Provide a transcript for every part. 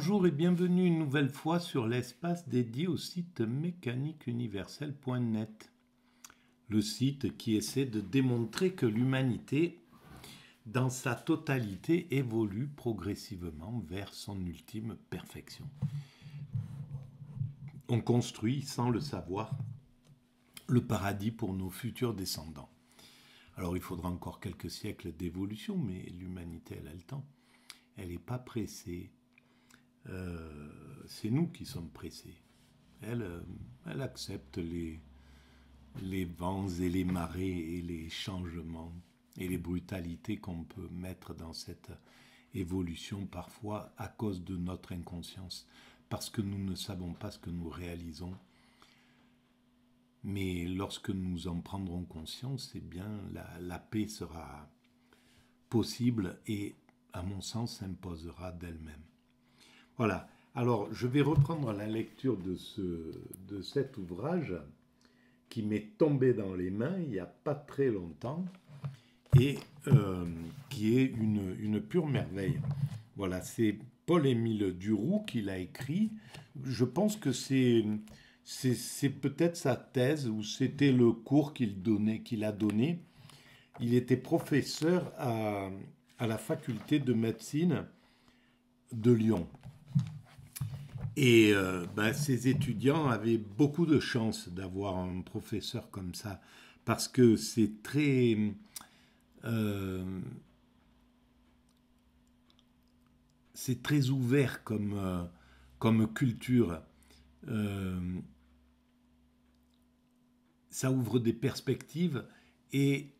Bonjour et bienvenue une nouvelle fois sur l'espace dédié au site mécaniqueuniverselle.net, le site qui essaie de démontrer que l'humanité, dans sa totalité, évolue progressivement vers son ultime perfection. On construit, sans le savoir, le paradis pour nos futurs descendants. Alors il faudra encore quelques siècles d'évolution, mais l'humanité, elle a le temps. Elle n'est pas pressée. C'est nous qui sommes pressés. Elle accepte les vents et les marées et les changements et les brutalités qu'on peut mettre dans cette évolution parfois à cause de notre inconscience, parce que nous ne savons pas ce que nous réalisons. Mais lorsque nous en prendrons conscience, eh bien, la paix sera possible et, à mon sens, s'imposera d'elle-même. Voilà. Alors, je vais reprendre la lecture de cet ouvrage qui m'est tombé dans les mains il n'y a pas très longtemps et qui est une pure merveille. Voilà, c'est Paul-Émile Duroux qui l'a écrit. Je pense que c'est peut-être sa thèse ou c'était le cours qu'il a donné. Il était professeur à la faculté de médecine de Lyon. Et ces étudiants avaient beaucoup de chance d'avoir un professeur comme ça, parce que c'est très ouvert comme culture. Ça ouvre des perspectives et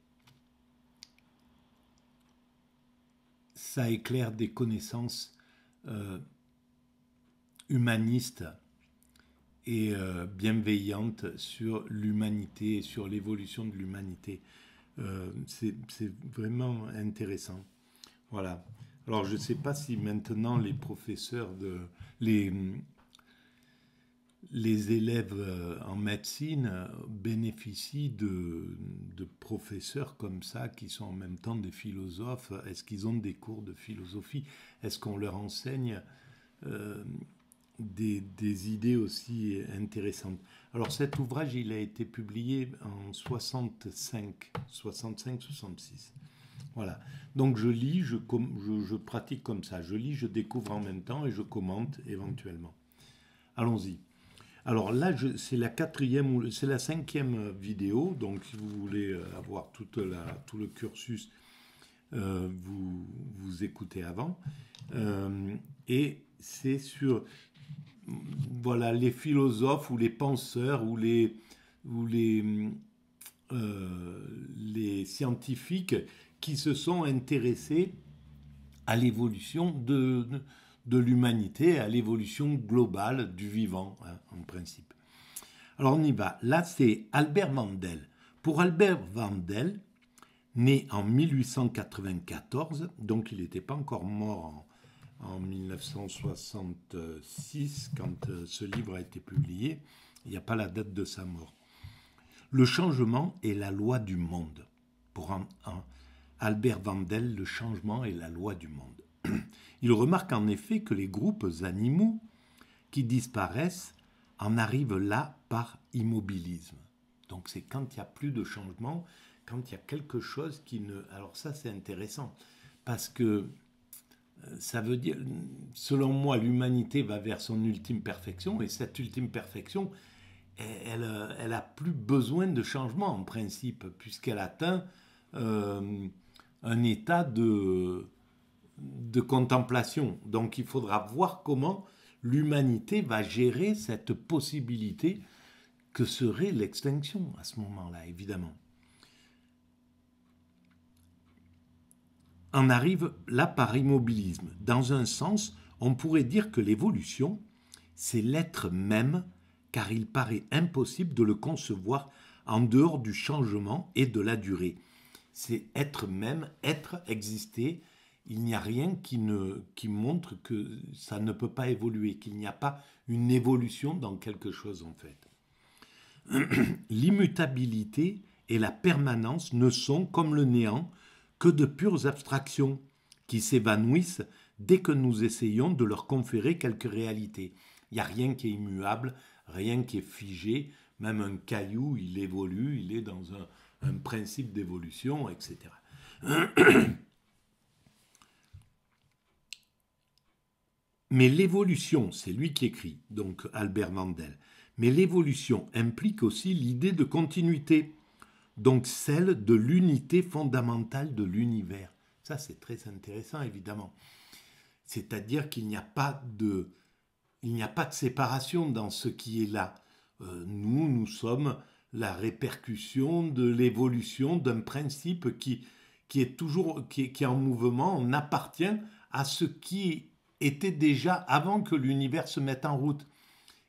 ça éclaire des connaissances humaniste et bienveillante sur l'humanité et sur l'évolution de l'humanité. C'est vraiment intéressant. Voilà. Alors, je ne sais pas si maintenant les professeurs, les élèves en médecine bénéficient de professeurs comme ça qui sont en même temps des philosophes. Est-ce qu'ils ont des cours de philosophie? Est-ce qu'on leur enseigne des idées aussi intéressantes. Alors cet ouvrage, il a été publié en 65-66. Voilà. Donc je lis, je pratique comme ça. Je lis, je découvre en même temps et je commente éventuellement. Allons-y. Alors là, c'est la cinquième vidéo. Donc si vous voulez avoir tout le cursus, vous écoutez avant. Et c'est sur les philosophes ou les penseurs ou les scientifiques qui se sont intéressés à l'évolution de l'humanité, à l'évolution globale du vivant, en principe. Alors on y va. Là, c'est Albert Mendel. Pour Albert Mendel, né en 1894, donc il n'était pas encore mort en 1966, quand ce livre a été publié. Il n'y a pas la date de sa mort. Le changement est la loi du monde. Pour Albert Mendel, le changement est la loi du monde. Il remarque en effet que les groupes animaux qui disparaissent en arrivent là par immobilisme. Donc c'est quand il n'y a plus de changement, quand il y a quelque chose qui ne... Alors ça c'est intéressant, parce que ça veut dire, selon moi, l'humanité va vers son ultime perfection, et cette ultime perfection, elle a plus besoin de changement en principe, puisqu'elle atteint un état de contemplation. Donc il faudra voir comment l'humanité va gérer cette possibilité que serait l'extinction à ce moment-là, évidemment. En arrive là par immobilisme. Dans un sens, on pourrait dire que l'évolution, c'est l'être même, car il paraît impossible de le concevoir en dehors du changement et de la durée. C'est être même, être, exister. Il n'y a rien qui montre que ça ne peut pas évoluer, qu'il n'y a pas une évolution dans quelque chose en fait. L'immutabilité et la permanence ne sont, comme le néant, que de pures abstractions qui s'évanouissent dès que nous essayons de leur conférer quelque réalité. Il n'y a rien qui est immuable, rien qui est figé, même un caillou, il évolue, il est dans un principe d'évolution, etc. Mais l'évolution, c'est lui qui écrit, donc Albert Mandel, mais l'évolution implique aussi l'idée de continuité, donc celle de l'unité fondamentale de l'univers. Ça, c'est très intéressant, évidemment. C'est-à-dire qu'il n'y a pas de séparation dans ce qui est là. Nous sommes la répercussion de l'évolution d'un principe qui est toujours qui est en mouvement. On appartient à ce qui était déjà avant que l'univers se mette en route,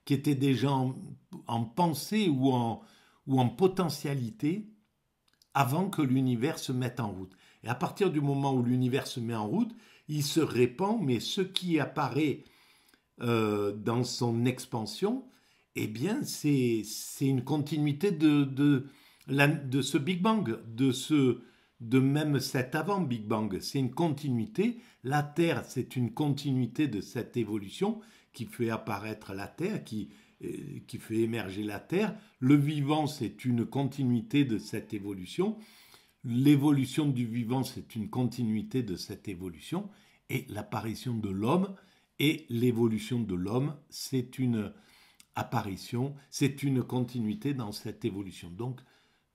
qui était déjà en pensée ou en potentialité avant que l'univers se mette en route. Et à partir du moment où l'univers se met en route, il se répand, mais ce qui apparaît dans son expansion, eh bien, c'est une continuité de ce Big Bang, de même cet avant Big Bang. C'est une continuité. La Terre, c'est une continuité de cette évolution qui fait apparaître la Terre, qui fait émerger la Terre. Le vivant, c'est une continuité de cette évolution. L'évolution du vivant, c'est une continuité de cette évolution. Et l'apparition de l'homme et l'évolution de l'homme, c'est une apparition, c'est une continuité dans cette évolution. Donc,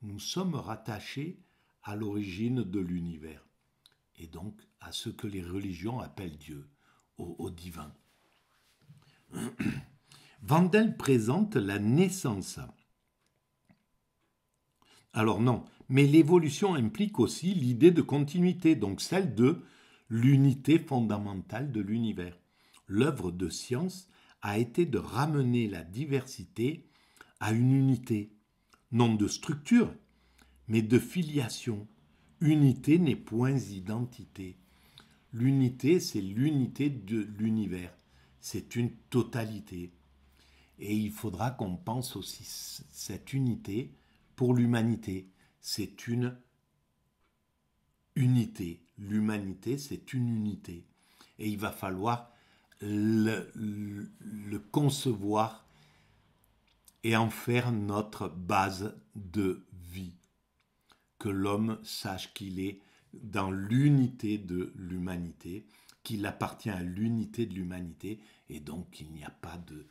nous sommes rattachés à l'origine de l'univers et donc à ce que les religions appellent Dieu, au divin. Vandel présente la naissance. Alors non, mais l'évolution implique aussi l'idée de continuité, donc celle de l'unité fondamentale de l'univers. L'œuvre de science a été de ramener la diversité à une unité, non de structure, mais de filiation. Unité n'est point identité. L'unité, c'est l'unité de l'univers. C'est une totalité. Et il faudra qu'on pense aussi cette unité pour l'humanité. C'est une unité. L'humanité, c'est une unité. Et il va falloir le concevoir et en faire notre base de vie. Que l'homme sache qu'il est dans l'unité de l'humanité, qu'il appartient à l'unité de l'humanité, et donc qu'il n'y a pas de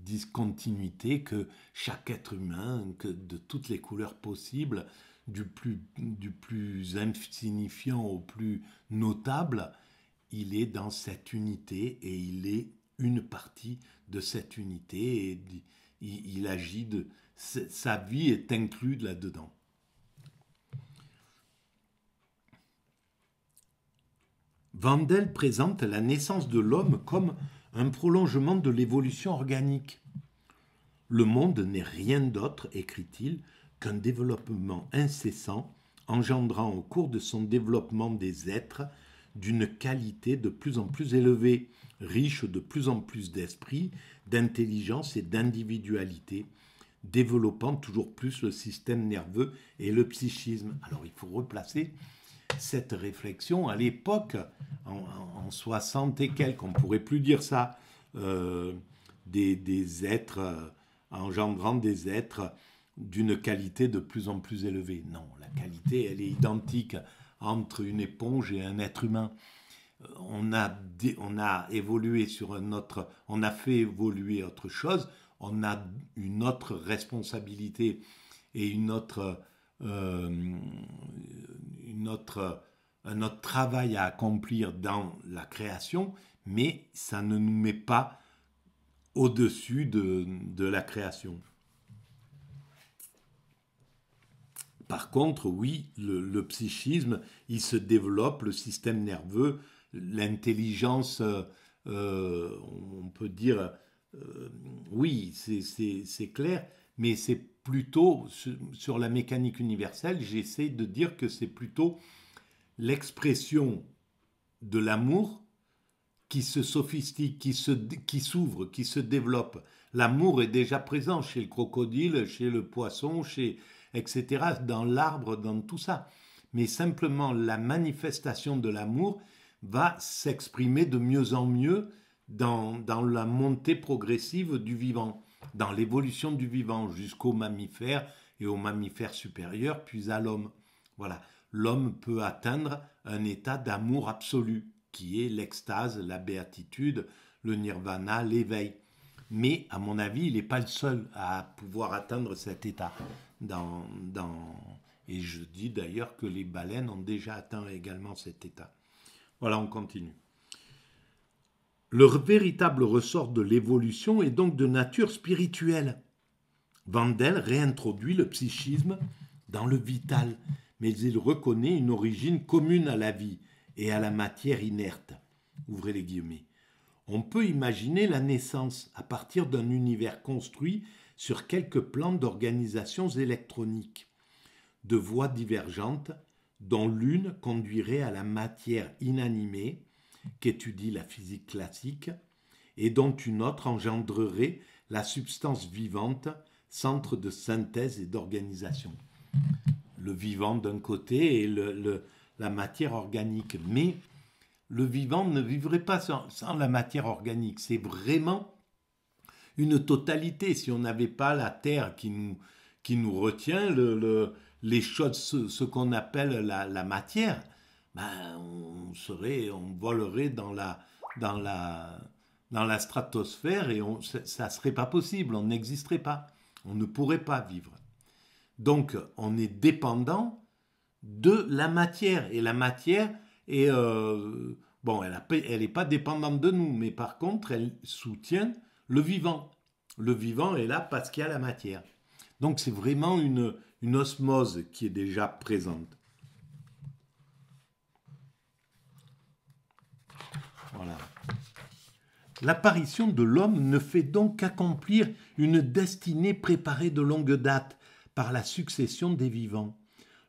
discontinuité, que chaque être humain, que de toutes les couleurs possibles, du plus insignifiant au plus notable, il est dans cette unité et il est une partie de cette unité et il agit sa vie est inclue là-dedans. Vandel présente la naissance de l'homme comme un prolongement de l'évolution organique. Le monde n'est rien d'autre, écrit-il, qu'un développement incessant, engendrant au cours de son développement des êtres d'une qualité de plus en plus élevée, riche de plus en plus d'esprit, d'intelligence et d'individualité, développant toujours plus le système nerveux et le psychisme. Alors il faut replacer cette réflexion à l'époque, en 60 et quelques, on ne pourrait plus dire ça, des êtres, engendrant des êtres d'une qualité de plus en plus élevée. Non, la qualité, elle est identique entre une éponge et un être humain. On a évolué sur un autre, on a fait évoluer autre chose, on a une autre responsabilité et un autre travail à accomplir dans la création, mais ça ne nous met pas au-dessus de la création. Par contre, oui, le psychisme, il se développe, le système nerveux, l'intelligence, on peut dire, oui, c'est clair, mais c'est plutôt, sur la mécanique universelle, j'essaie de dire que c'est plutôt l'expression de l'amour qui se sophistique, qui s'ouvre, qui se développe. L'amour est déjà présent chez le crocodile, chez le poisson, etc., dans l'arbre, dans tout ça. mais simplement la manifestation de l'amour va s'exprimer de mieux en mieux dans la montée progressive du vivant, dans l'évolution du vivant jusqu'aux mammifères et aux mammifères supérieurs, puis à l'homme. Voilà, l'homme peut atteindre un état d'amour absolu, qui est l'extase, la béatitude, le nirvana, l'éveil. Mais à mon avis, il n'est pas le seul à pouvoir atteindre cet état. Et je dis d'ailleurs que les baleines ont déjà atteint également cet état. Voilà, on continue. Le véritable ressort de l'évolution est donc de nature spirituelle. Vandel réintroduit le psychisme dans le vital, mais il reconnaît une origine commune à la vie et à la matière inerte. Ouvrez les guillemets. On peut imaginer la naissance à partir d'un univers construit sur quelques plans d'organisations électroniques, de voies divergentes, dont l'une conduirait à la matière inanimée, qu'étudie la physique classique, et dont une autre engendrerait la substance vivante, centre de synthèse et d'organisation. Le vivant d'un côté et la matière organique. Mais le vivant ne vivrait pas sans la matière organique. C'est vraiment une totalité. Si on n'avait pas la terre qui nous retient, les choses, ce qu'on appelle la matière, ben, on volerait dans la stratosphère et ça ne serait pas possible, on n'existerait pas, on ne pourrait pas vivre. Donc on est dépendant de la matière, et la matière est, bon, elle n'est pas dépendante de nous, mais par contre elle soutient le vivant. Le vivant est là parce qu'il y a la matière. Donc c'est vraiment une osmose qui est déjà présente. Voilà. L'apparition de l'homme ne fait donc qu'accomplir une destinée préparée de longue date par la succession des vivants.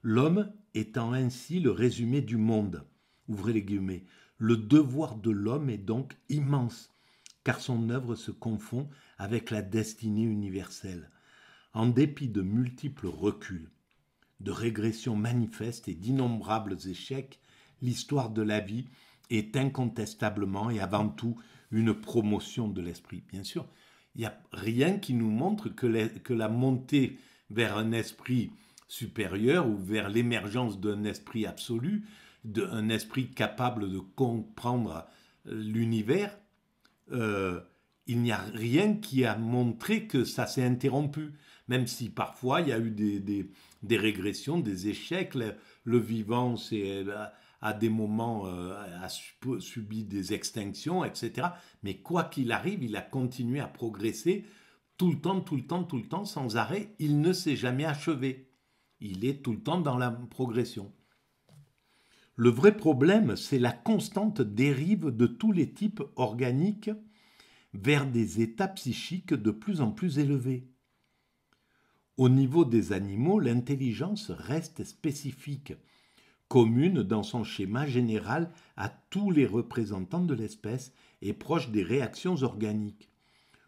L'homme étant ainsi le résumé du monde. Ouvrez les guillemets. Le devoir de l'homme est donc immense, car son œuvre se confond avec la destinée universelle. En dépit de multiples reculs, de régressions manifestes et d'innombrables échecs, l'histoire de la vie est incontestablement et avant tout une promotion de l'esprit. Bien sûr, il n'y a rien qui nous montre que la montée vers un esprit supérieur ou vers l'émergence d'un esprit absolu, d'un esprit capable de comprendre l'univers, il n'y a rien qui a montré que ça s'est interrompu. Même si parfois il y a eu des régressions, des échecs, le vivant à des moments a subi des extinctions, etc. Mais quoi qu'il arrive, il a continué à progresser tout le temps, sans arrêt. Il ne s'est jamais achevé. Il est tout le temps dans la progression. Le vrai problème, c'est la constante dérive de tous les types organiques vers des états psychiques de plus en plus élevés. Au niveau des animaux, l'intelligence reste spécifique, commune dans son schéma général à tous les représentants de l'espèce et proche des réactions organiques.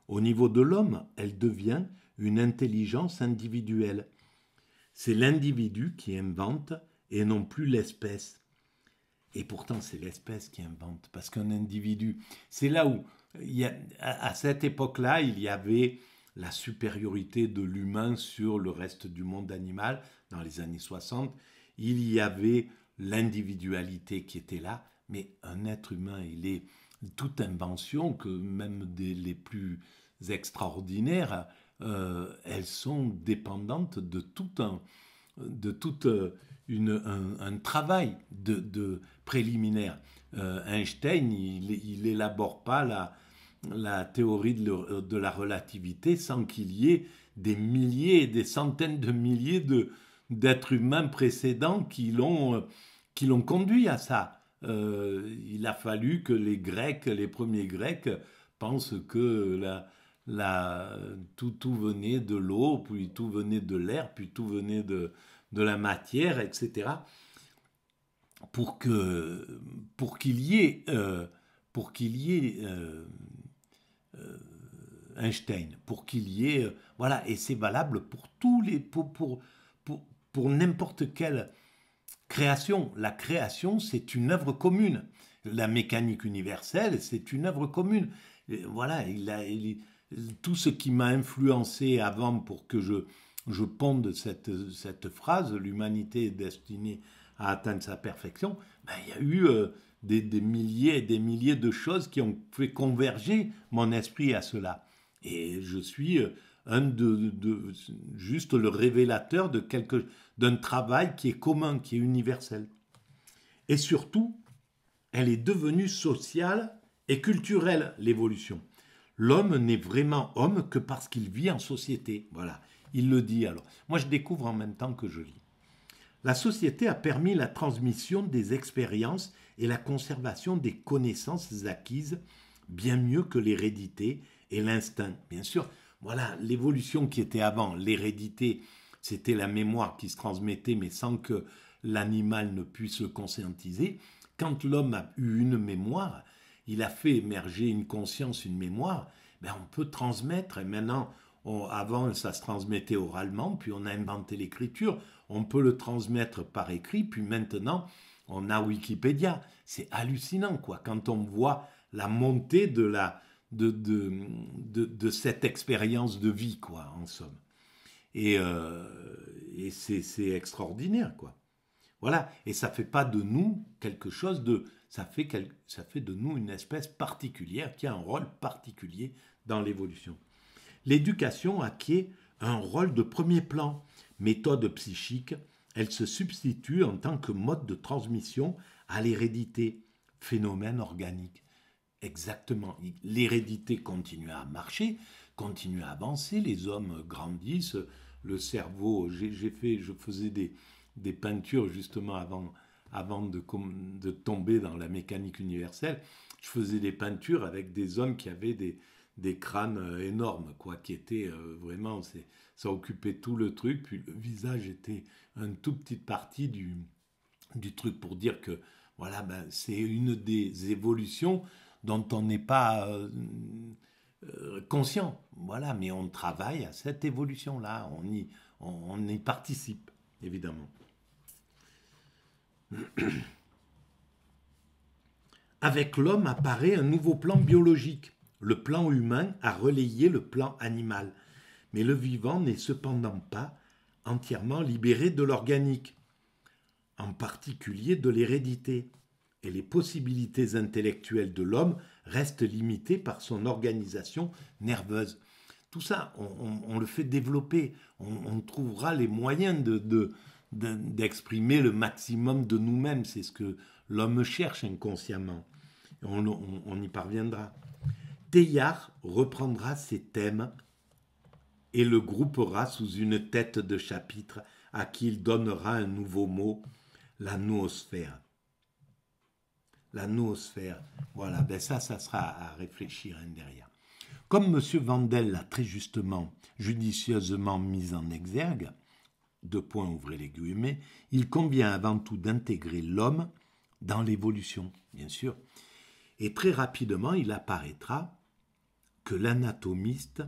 Au niveau de l'homme, elle devient une intelligence individuelle. C'est l'individu qui invente et non plus l'espèce. Et pourtant, c'est l'espèce qui invente, parce qu'un individu, c'est là où, à cette époque-là, il y avait la supériorité de l'humain sur le reste du monde animal, dans les années 60, il y avait l'individualité qui était là, mais un être humain, il est toute invention, que même les plus extraordinaires, elles sont dépendantes de tout un travail de préliminaire. Einstein, il élabore pas la théorie de la relativité sans qu'il y ait des milliers et des centaines de milliers d'êtres humains précédents qui l'ont conduit à ça. Il a fallu que les premiers Grecs pensent que tout venait de l'eau, puis tout venait de l'air, puis tout venait de la matière, etc. Pour qu'il y ait Einstein, pour qu'il y ait voilà, et c'est valable pour tous les pour n'importe quel Création. La création, c'est une œuvre commune. La mécanique universelle, c'est une œuvre commune. Et voilà, tout ce qui m'a influencé avant pour que je ponde cette phrase, l'humanité est destinée à atteindre sa perfection, ben, il y a eu des milliers et des milliers de choses qui ont fait converger mon esprit à cela. Et je suis juste le révélateur d'un travail qui est commun, qui est universel. Et surtout, elle est devenue sociale et culturelle, l'évolution. L'homme n'est vraiment homme que parce qu'il vit en société. Voilà, il le dit alors. Moi, je découvre en même temps que je lis. La société a permis la transmission des expériences et la conservation des connaissances acquises bien mieux que l'hérédité et l'instinct. Bien sûr, voilà, l'évolution qui était avant, l'hérédité, c'était la mémoire qui se transmettait, mais sans que l'animal ne puisse le conscientiser. Quand l'homme a eu une mémoire, il a fait émerger une conscience, une mémoire, ben on peut transmettre. Et maintenant, avant, ça se transmettait oralement, puis on a inventé l'écriture. On peut le transmettre par écrit, puis maintenant, on a Wikipédia. C'est hallucinant, quoi, quand on voit la montée de cette expérience de vie, quoi, en somme. Et c'est extraordinaire, quoi. Voilà, et ça fait pas de nous quelque chose de... Ça fait de nous une espèce particulière qui a un rôle particulier dans l'évolution. L'éducation acquiert un rôle de premier plan. Méthode psychique, elle se substitue en tant que mode de transmission à l'hérédité, phénomène organique. Exactement, l'hérédité continue à marcher, continue à avancer, les hommes grandissent, le cerveau, je faisais des peintures justement avant de tomber dans la mécanique universelle, je faisais des peintures avec des hommes qui avaient des crânes énormes, quoi, qui étaient vraiment, ça occupait tout le truc, puis le visage était une toute petite partie du truc pour dire que, voilà, ben, c'est une des évolutions dont on n'est pas conscient, voilà, mais on travaille à cette évolution-là, on y participe, évidemment. Avec l'homme apparaît un nouveau plan biologique. Le plan humain a relayé le plan animal. Mais le vivant n'est cependant pas entièrement libéré de l'organique, en particulier de l'hérédité. Et les possibilités intellectuelles de l'homme restent limitées par son organisation nerveuse. Tout ça, on le fait développer. On trouvera les moyens d'exprimer le maximum de nous-mêmes. C'est ce que l'homme cherche inconsciemment. On y parviendra. Teilhard reprendra ces thèmes et le groupera sous une tête de chapitre à qui il donnera un nouveau mot, la noosphère. La noosphère, voilà, ben ça sera à réfléchir derrière. Comme M. Vandel l'a très justement, judicieusement mis en exergue, deux points, ouvrez les guillemets, il convient avant tout d'intégrer l'homme dans l'évolution, bien sûr. Et très rapidement, il apparaîtra que l'anatomiste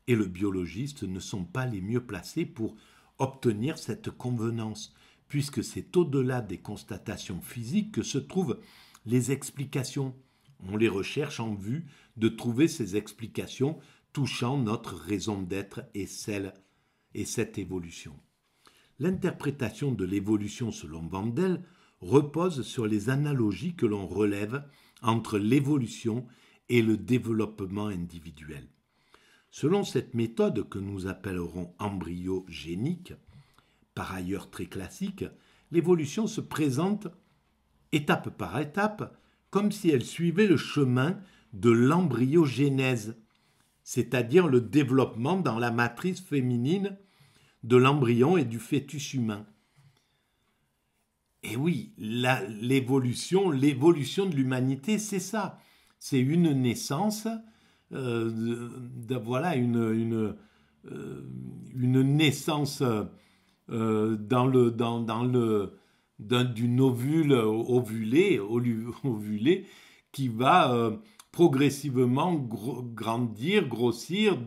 et le biologiste ne sont pas les mieux placés pour obtenir cette convenance, puisque c'est au-delà des constatations physiques que se trouvent les explications. On les recherche en vue de trouver ces explications touchant notre raison d'être et cette évolution. L'interprétation de l'évolution selon Vandel repose sur les analogies que l'on relève entre l'évolution et le développement individuel. Selon cette méthode que nous appellerons embryogénique, par ailleurs très classique, l'évolution se présente étape par étape comme si elle suivait le chemin de l'embryogénèse, c'est-à-dire le développement dans la matrice féminine de l'embryon et du fœtus humain. Et oui, l'évolution de l'humanité, c'est ça. C'est une naissance, voilà, une naissance d'une ovule ovulée qui va progressivement grandir, grossir,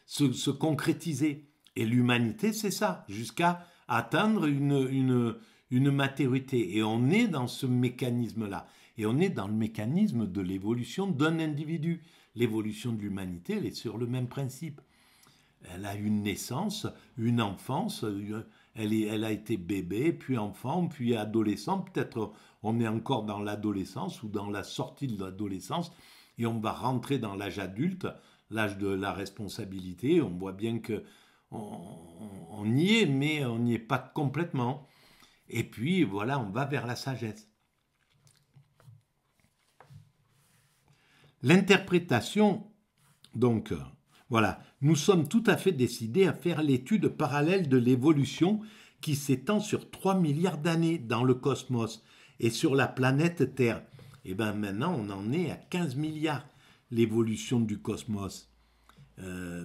se concrétiser. Et l'humanité, c'est ça, jusqu'à atteindre une une maturité. Et on est dans ce mécanisme-là. Et on est dans le mécanisme de l'évolution d'un individu. L'évolution de l'humanité, elle est sur le même principe. Elle a une naissance, une enfance, elle a été bébé, puis enfant, puis adolescent. Peut-être on est encore dans l'adolescence ou dans la sortie de l'adolescence et on va rentrer dans l'âge adulte, l'âge de la responsabilité. On voit bien que on y est, mais on n'y est pas complètement. Et puis voilà, on va vers la sagesse. L'interprétation, donc, voilà, nous sommes tout à fait décidés à faire l'étude parallèle de l'évolution qui s'étend sur 3 milliards d'années dans le cosmos et sur la planète Terre. Et bien maintenant, on en est à 15 milliards, l'évolution du cosmos.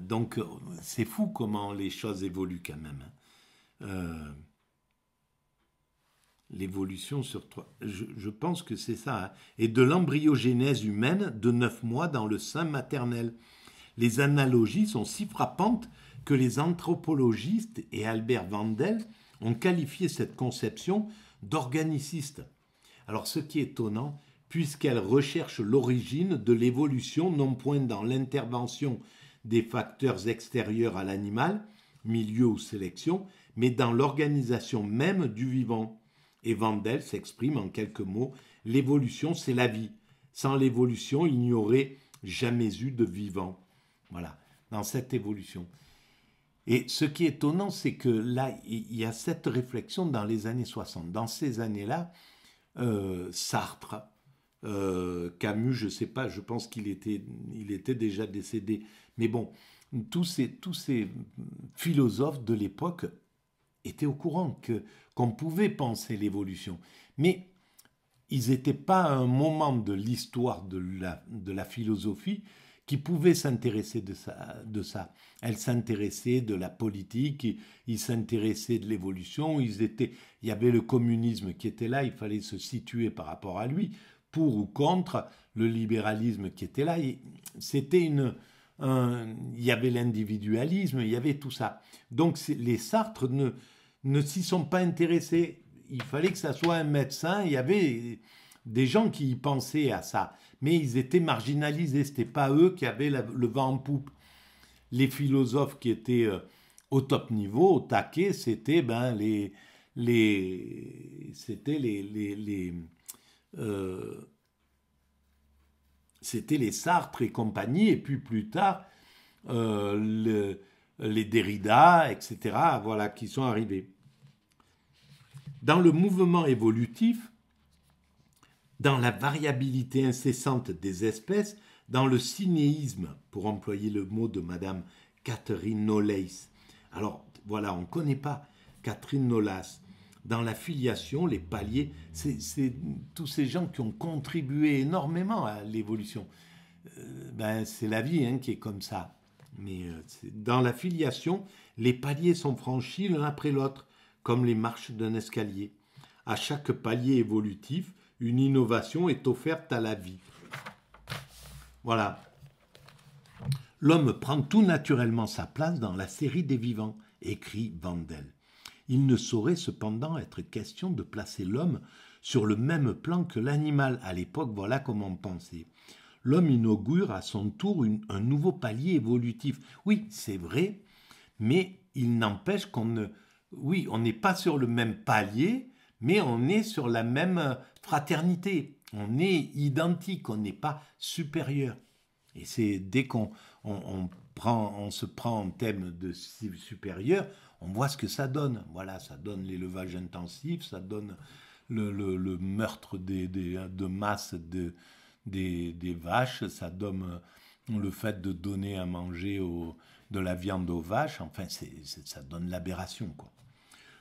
Donc, c'est fou comment les choses évoluent quand même. L'évolution sur 3... Je pense que c'est ça. Hein. Et de l'embryogénèse humaine de 9 mois dans le sein maternel. Les analogies sont si frappantes que les anthropologistes et Albert Vandel ont qualifié cette conception d'organiciste. Alors ce qui est étonnant, puisqu'elle recherche l'origine de l'évolution non point dans l'intervention des facteurs extérieurs à l'animal, milieu ou sélection, mais dans l'organisation même du vivant. Et Vandel s'exprime en quelques mots, l'évolution c'est la vie. Sans l'évolution, il n'y aurait jamais eu de vivant. Voilà, dans cette évolution. Et ce qui est étonnant, c'est que là, il y a cette réflexion dans les années 60. Dans ces années-là, Sartre, Camus, je ne sais pas, je pense qu'il était déjà décédé. Mais bon, tous ces philosophes de l'époque étaient au courant qu'on pouvait penser l'évolution. Mais ils n'étaient pas à un moment de l'histoire de la philosophie qui pouvaient s'intéresser de ça. Elles s'intéressaient de la politique, ils s'intéressaient de l'évolution, il y avait le communisme qui était là, il fallait se situer par rapport à lui, pour ou contre le libéralisme qui était là. C'était il y avait l'individualisme, il y avait tout ça. Donc les Sartre ne s'y sont pas intéressés. Il fallait que ça soit un médecin, il y avait des gens qui y pensaient à ça, mais ils étaient marginalisés, ce n'était pas eux qui avaient le vent en poupe. Les philosophes qui étaient au top niveau, au taquet, c'était c'était les Sartre et compagnie, et puis plus tard, les Derrida, etc., voilà, qui sont arrivés. Dans le mouvement évolutif, dans la variabilité incessante des espèces, dans le cinéisme, pour employer le mot de Madame Catherine Knollys. Alors, voilà, on ne connaît pas Catherine Knollys. Dans la filiation, les paliers, c'est tous ces gens qui ont contribué énormément à l'évolution. C'est la vie qui est comme ça. Mais dans la filiation, les paliers sont franchis l'un après l'autre, comme les marches d'un escalier. À chaque palier évolutif, une innovation est offerte à la vie. Voilà. L'homme prend tout naturellement sa place dans la série des vivants, écrit Vandel. Il ne saurait cependant être question de placer l'homme sur le même plan que l'animal. À l'époque, voilà comment on pensait. L'homme inaugure à son tour un nouveau palier évolutif. Oui, c'est vrai, mais il n'empêche qu'on ne... Oui, on n'est pas sur le même palier, mais on est sur la même fraternité. On est identique, on n'est pas supérieur. Et c'est dès qu'on se prend en thème de supérieur, on voit ce que ça donne. Voilà, ça donne l'élevage intensif, ça donne le meurtre de masse des vaches, ça donne le fait de donner à manger de la viande aux vaches. Enfin, ça donne l'aberration, quoi.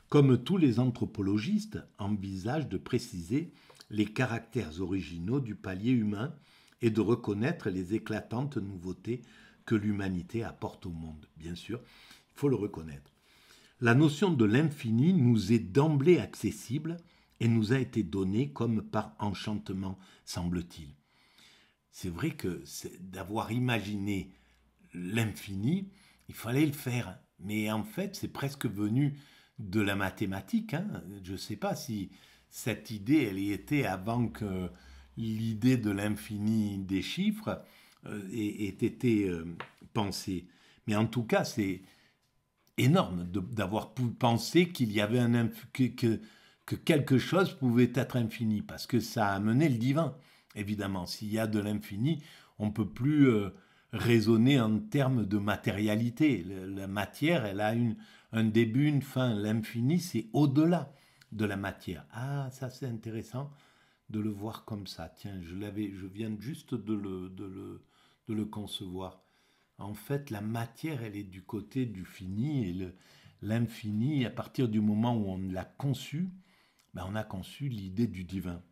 Comme tous les anthropologistes envisagent de préciser les caractères originaux du palier humain et de reconnaître les éclatantes nouveautés que l'humanité apporte au monde. Bien sûr, il faut le reconnaître. La notion de l'infini nous est d'emblée accessible et nous a été donnée comme par enchantement, semble-t-il. C'est vrai que d'avoir imaginé l'infini, il fallait le faire. Mais en fait, c'est presque venu de la mathématique. Hein. Je ne sais pas si cette idée, elle y était avant que l'idée de l'infini des chiffres ait été pensée. Mais en tout cas, c'est énorme d'avoir pu penser qu'il y avait que quelque chose pouvait être infini, parce que ça a amené le divin, évidemment. S'il y a de l'infini, on ne peut plus raisonner en termes de matérialité. La matière, elle a un début, une fin. L'infini, c'est au-delà de la matière. Ah, ça c'est intéressant de le voir comme ça. Tiens, je viens juste de le concevoir. En fait, la matière, elle est du côté du fini et l'infini, à partir du moment où on l'a conçu, ben on a conçu l'idée du divin.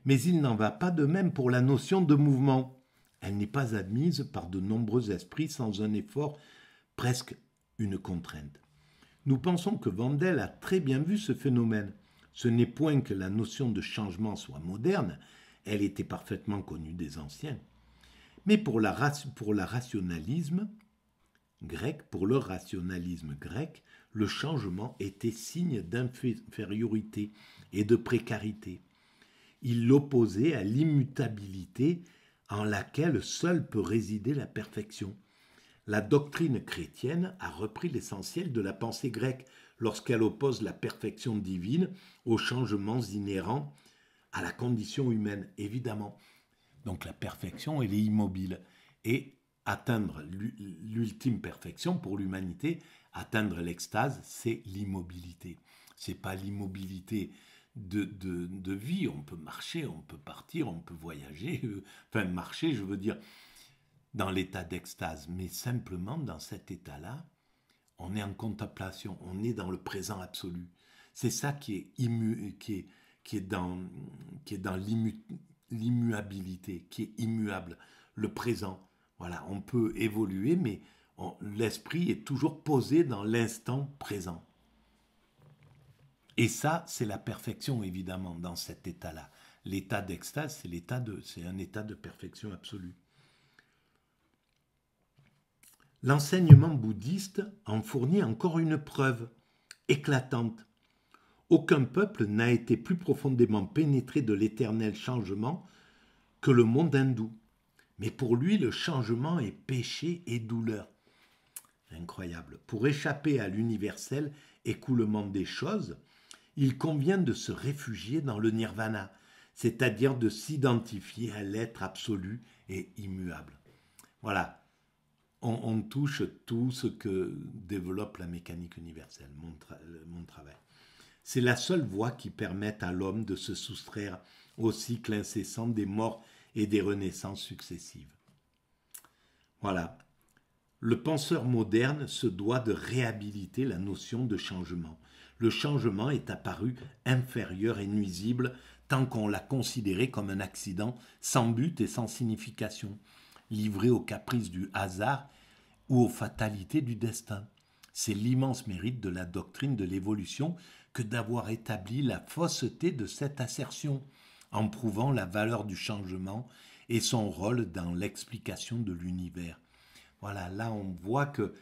Mais il n'en va pas de même pour la notion de mouvement. Elle n'est pas admise par de nombreux esprits sans un effort, presque une contrainte. Nous pensons que Vandel a très bien vu ce phénomène. Ce n'est point que la notion de changement soit moderne, elle était parfaitement connue des anciens. Mais pour le rationalisme grec, le changement était signe d'infériorité et de précarité. Il l'opposait à l'immutabilité en laquelle seule peut résider la perfection. La doctrine chrétienne a repris l'essentiel de la pensée grecque lorsqu'elle oppose la perfection divine aux changements inhérents à la condition humaine, évidemment. Donc la perfection, elle est immobile. Et atteindre l'ultime perfection pour l'humanité, atteindre l'extase, c'est l'immobilité. Ce n'est pas l'immobilité de vie. On peut marcher, on peut partir, on peut voyager. Enfin, marcher, je veux dire, dans l'état d'extase. Mais simplement, dans cet état-là, on est en contemplation, on est dans le présent absolu. C'est ça qui est dans l'immuabilité, qui est immuable, le présent. Voilà, on peut évoluer, mais l'esprit est toujours posé dans l'instant présent. Et ça, c'est la perfection, évidemment, dans cet état-là. L'état d'extase, c'est un état de perfection absolue. L'enseignement bouddhiste en fournit encore une preuve éclatante. Aucun peuple n'a été plus profondément pénétré de l'éternel changement que le monde hindou. Mais pour lui, le changement est péché et douleur. Incroyable. Pour échapper à l'universel écoulement des choses, il convient de se réfugier dans le nirvana, c'est-à-dire de s'identifier à l'être absolu et immuable. Voilà. On touche tout ce que développe la mécanique universelle, mon travail. C'est la seule voie qui permette à l'homme de se soustraire au cycle incessant des morts et des renaissances successives. Voilà. Le penseur moderne se doit de réhabiliter la notion de changement. Le changement est apparu inférieur et nuisible tant qu'on l'a considéré comme un accident sans but et sans signification, livré aux caprices du hasard ou aux fatalités du destin. C'est l'immense mérite de la doctrine de l'évolution que d'avoir établi la fausseté de cette assertion, en prouvant la valeur du changement et son rôle dans l'explication de l'univers. Voilà, là on voit que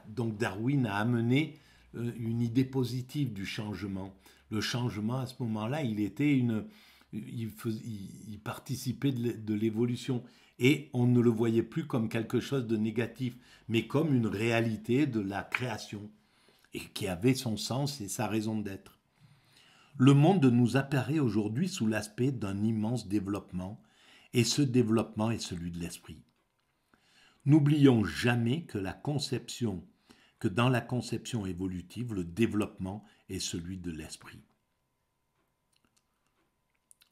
donc Darwin a amené une idée positive du changement. Le changement à ce moment-là, il participait de l'évolution et on ne le voyait plus comme quelque chose de négatif, mais comme une réalité de la création et qui avait son sens et sa raison d'être. Le monde nous apparaît aujourd'hui sous l'aspect d'un immense développement, et ce développement est celui de l'esprit. N'oublions jamais que dans la conception évolutive, le développement est celui de l'esprit.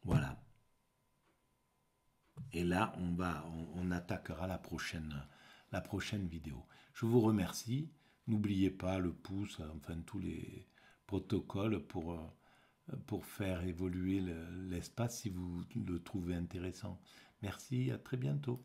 Voilà. Et là, on attaquera la prochaine vidéo. Je vous remercie. N'oubliez pas le pouce, enfin tous les protocoles pour faire évoluer l'espace si vous le trouvez intéressant. Merci, à très bientôt.